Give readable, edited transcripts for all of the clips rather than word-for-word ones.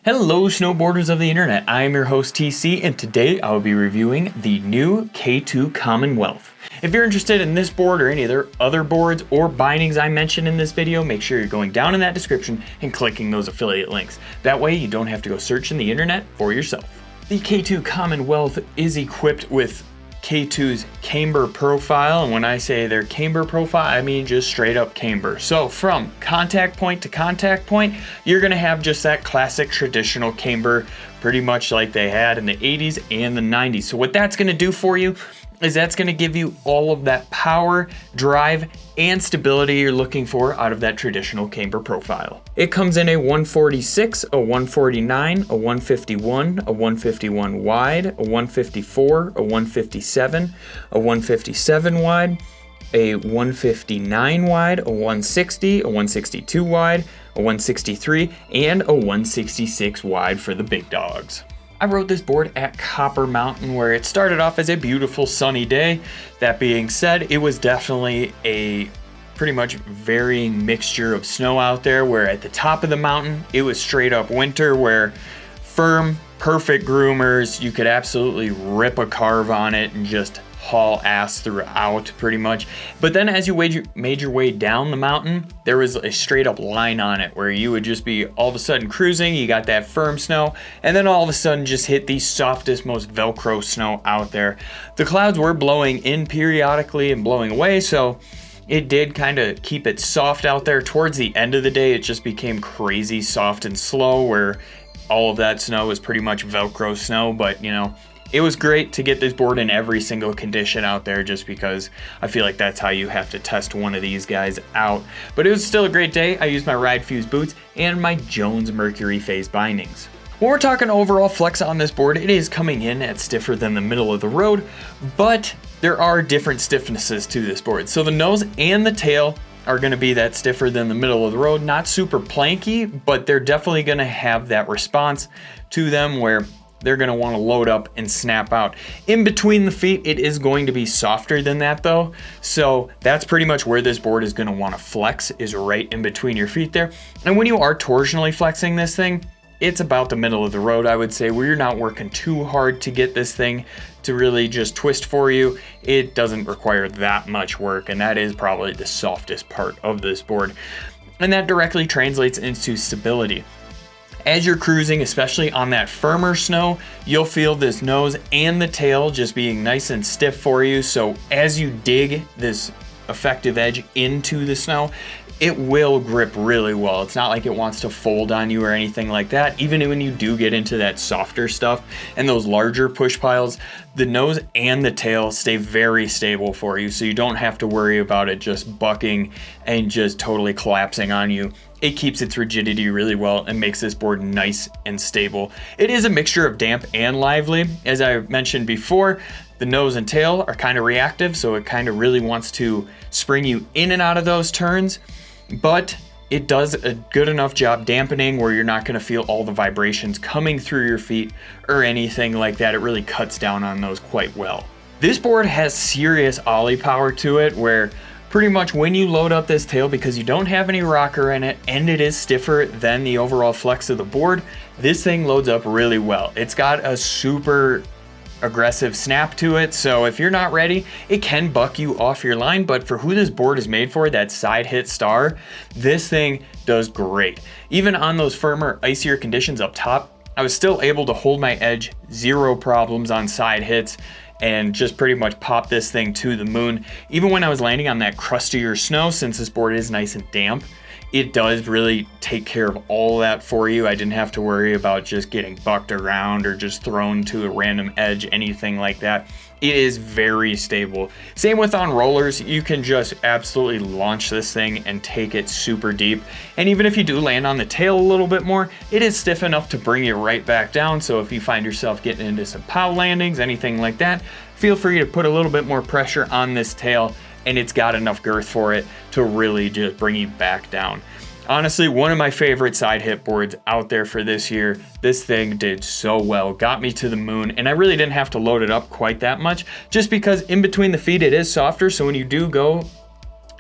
Hello snowboarders of the internet, I am your host TC and today I will be reviewing the new K2 Commonwealth. If you're interested in this board or any of their other boards or bindings I mentioned in this video, make sure you're going down in that description and clicking those affiliate links. That way you don't have to go searching the internet for yourself. The K2 Commonwealth is equipped with K2's camber profile, and when I say their camber profile, I mean just straight up camber. So from contact point to contact point, you're gonna have just that classic traditional camber, pretty much like they had in the 80s and the 90s. So what that's gonna do for you is that's gonna give you all of that power, drive, and stability you're looking for out of that traditional camber profile. It comes in a 146, a 149, a 151, a 151 wide, a 154, a 157, a 157 wide, a 159 wide, a 160, a 162 wide, a 163, and a 166 wide for the big dogs. I rode this board at Copper Mountain where it started off as a beautiful sunny day. That being said, it was definitely a pretty much varying mixture of snow out there, where at the top of the mountain, it was straight up winter where firm, perfect groomers, you could absolutely rip a carve on it and just haul ass throughout pretty much. But then as you made your way down the mountain, there was a straight up line on it where you would just be all of a sudden cruising, you got that firm snow, and then all of a sudden just hit the softest, most Velcro snow out there. The clouds were blowing in periodically and blowing away, so it did kind of keep it soft out there. Towards the end of the day, it just became crazy soft and slow where all of that snow was pretty much Velcro snow, but you know, it was great to get this board in every single condition out there just because I feel like that's how you have to test one of these guys out. But it was still a great day. I used my Ride Fuse boots and my Jones Mercury phase bindings. When we're talking overall flex on this board, it is coming in at stiffer than the middle of the road, but there are different stiffnesses to this board. So the nose and the tail are gonna be that stiffer than the middle of the road, not super planky, but they're definitely gonna have that response to them where they're gonna wanna load up and snap out. In between the feet, it is going to be softer than that though. So that's pretty much where this board is gonna wanna flex, is right in between your feet there. And when you are torsionally flexing this thing, it's about the middle of the road, I would say, where you're not working too hard to get this thing to really just twist for you. It doesn't require that much work, and that is probably the softest part of this board. And that directly translates into stability. As you're cruising, especially on that firmer snow, you'll feel this nose and the tail just being nice and stiff for you. So as you dig this effective edge into the snow, it will grip really well. It's not like it wants to fold on you or anything like that. Even when you do get into that softer stuff and those larger push piles, the nose and the tail stay very stable for you. So you don't have to worry about it just bucking and just totally collapsing on you. It keeps its rigidity really well and makes this board nice and stable. It is a mixture of damp and lively. As I mentioned before, the nose and tail are kind of reactive, so it kind of really wants to spring you in and out of those turns, but it does a good enough job dampening where you're not going to feel all the vibrations coming through your feet or anything like that. It really cuts down on those quite well. This board has serious ollie power to it, where pretty much when you load up this tail, because you don't have any rocker in it and it is stiffer than the overall flex of the board, this thing loads up really well. It's got a super aggressive snap to it, so if you're not ready, it can buck you off your line, but for who this board is made for, that side hit star, this thing does great. Even on those firmer, icier conditions up top, I was still able to hold my edge, zero problems on side hits, and just pretty much pop this thing to the moon. Even when I was landing on that crustier snow, since this board is nice and damp, it does really take care of all that for you. I didn't have to worry about just getting bucked around or just thrown to a random edge, anything like that. It is very stable. Same with on rollers, you can just absolutely launch this thing and take it super deep. And even if you do land on the tail a little bit more, it is stiff enough to bring you right back down. So if you find yourself getting into some pow landings, anything like that, feel free to put a little bit more pressure on this tail, and it's got enough girth for it to really just bring you back down. Honestly, one of my favorite side hit boards out there for this year. This thing did so well, got me to the moon, and I really didn't have to load it up quite that much, just because in between the feet it is softer, so when you do go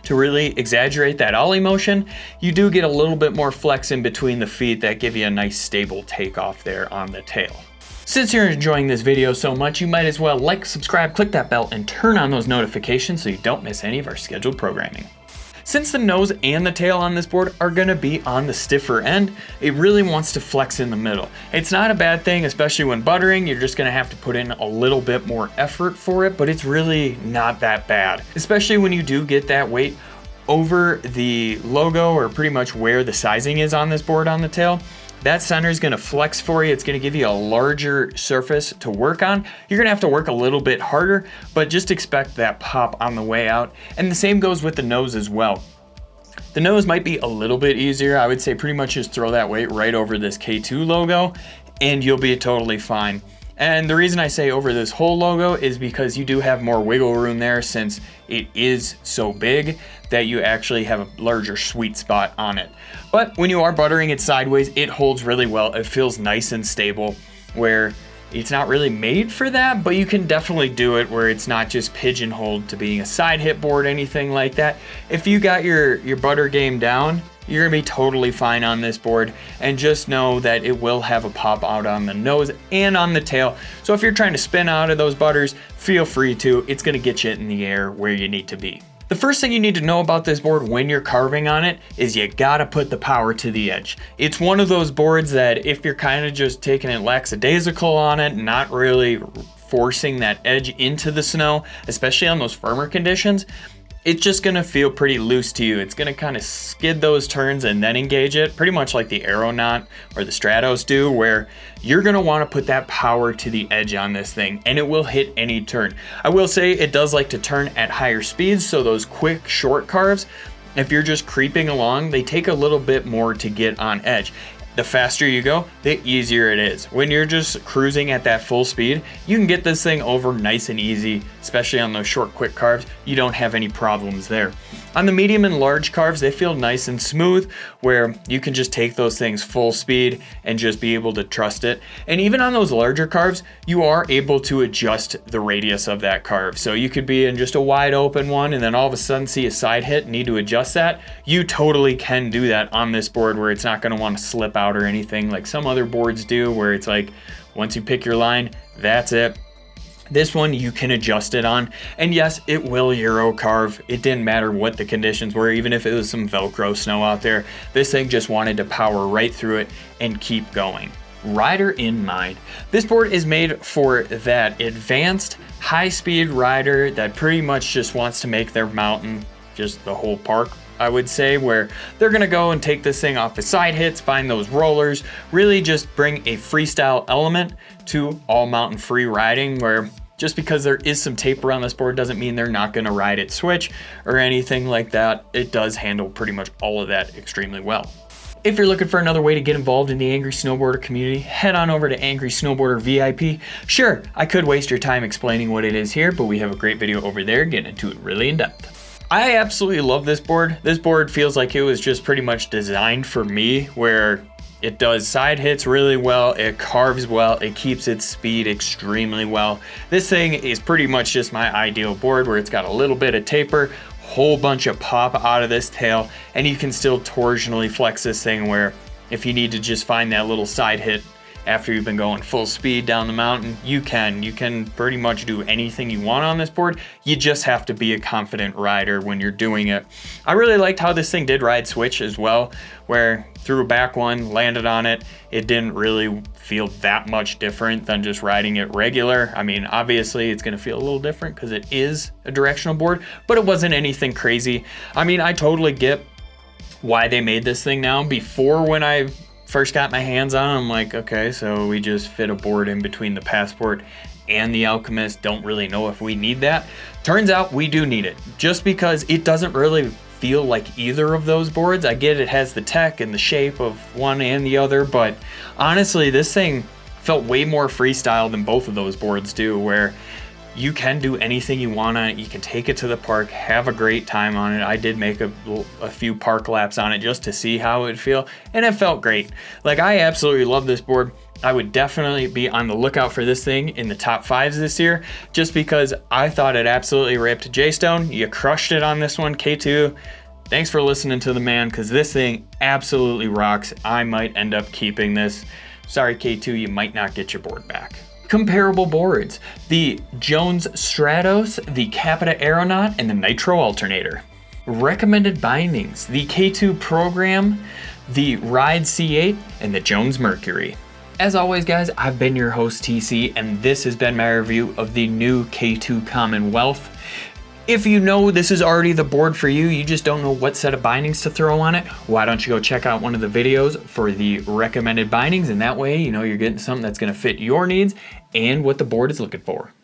To really exaggerate that ollie motion, you do get a little bit more flex in between the feet that give you a nice stable takeoff there on the tail. Since you're enjoying this video so much, you might as well like, subscribe, click that bell, and turn on those notifications so you don't miss any of our scheduled programming. Since the nose and the tail on this board are going to be on the stiffer end, it really wants to flex in the middle. It's not a bad thing, especially when buttering. You're just going to have to put in a little bit more effort for it, but it's really not that bad, especially when you do get that weight over the logo or pretty much where the sizing is on this board on the tail. That center is going to flex for you. It's going to give you a larger surface to work on. You're going to have to work a little bit harder, but just expect that pop on the way out. And the same goes with the nose as well. The nose might be a little bit easier. I would say pretty much just throw that weight right over this K2 logo and you'll be totally fine. And the reason I say over this whole logo is because you do have more wiggle room there since it is so big that you actually have a larger sweet spot on it. But when you are buttering it sideways, it holds really well. It feels nice and stable where it's not really made for that, but you can definitely do it where it's not just pigeonholed to being a side hit board, anything like that. If you got your butter game down, you're gonna be totally fine on this board, and just know that it will have a pop out on the nose and on the tail. So if you're trying to spin out of those butters, feel free to. It's gonna get you in the air where you need to be. The first thing you need to know about this board when you're carving on it is you gotta put the power to the edge. It's one of those boards that if you're kind of just taking it lackadaisical on it, not really forcing that edge into the snow, especially on those firmer conditions, it's just gonna feel pretty loose to you. It's gonna kind of skid those turns and then engage it, pretty much like the Aeronaut or the Stratos do, where you're gonna wanna put that power to the edge on this thing and it will hit any turn. I will say it does like to turn at higher speeds, so those quick short carves, if you're just creeping along, they take a little bit more to get on edge. The faster you go, the easier it is. When you're just cruising at that full speed, you can get this thing over nice and easy, especially on those short, quick carves. You don't have any problems there. On the medium and large carves, they feel nice and smooth, where you can just take those things full speed and just be able to trust it. And even on those larger carves, you are able to adjust the radius of that carve. So you could be in just a wide open one and then all of a sudden see a side hit, need to adjust that. You totally can do that on this board where it's not gonna wanna slip out or anything like some other boards do, where it's like, once you pick your line, that's it. This one you can adjust it on, and yes, it will Euro carve. It didn't matter what the conditions were, even if it was some Velcro snow out there. This thing just wanted to power right through it and keep going. Rider in mind. This board is made for that advanced high-speed rider that pretty much just wants to make their mountain just the whole park, I would say, where they're gonna go and take this thing off the side hits, find those rollers, really just bring a freestyle element to all mountain free riding, where just because there is some taper on this board doesn't mean they're not gonna ride it switch or anything like that. It does handle pretty much all of that extremely well. If you're looking for another way to get involved in the Angry Snowboarder community, head on over to Angry Snowboarder VIP. Sure, I could waste your time explaining what it is here, but we have a great video over there getting into it really in depth. I absolutely love this board. This board feels like it was just pretty much designed for me, where it does side hits really well, it carves well, it keeps its speed extremely well. This thing is pretty much just my ideal board, where it's got a little bit of taper, whole bunch of pop out of this tail, and you can still torsionally flex this thing, where if you need to just find that little side hit after you've been going full speed down the mountain, you can pretty much do anything you want on this board. You just have to be a confident rider when you're doing it. I really liked how this thing did ride switch as well, where threw a back one, landed on it. It didn't really feel that much different than just riding it regular. I mean, obviously it's gonna feel a little different because it is a directional board, but it wasn't anything crazy. I mean, I totally get why they made this thing now. Before, when I first got my hands on it, I'm like, okay, so we just fit a board in between the Passport and the Alchemist. Don't really know if we need that. Turns out we do need it, just because it doesn't really feel like either of those boards. I get it has the tech and the shape of one and the other, but honestly, this thing felt way more freestyle than both of those boards do, where You can do anything you want on it. You can take it to the park, have a great time on it. I did make a few park laps on it just to see how it would feel, and it felt great. Like, I absolutely love this board. I would definitely be on the lookout for this thing in the top 5s this year, just because I thought it absolutely ripped. J-Stone, you crushed it on this one. K2, thanks for listening to the man, because this thing absolutely rocks. I might end up keeping this. Sorry, K2, you might not get your board back. Comparable boards: the Jones Stratos, the Capita Aeronaut, and the Nitro Alternator. Recommended bindings: the K2 Program, the Ride C8, and the Jones Mercury. As always, guys, I've been your host, TC, and this has been my review of the new K2 Commonwealth. If you know this is already the board for you, you just don't know what set of bindings to throw on it, why don't you go check out one of the videos for the recommended bindings, and that way you know you're getting something that's going to fit your needs and what the board is looking for.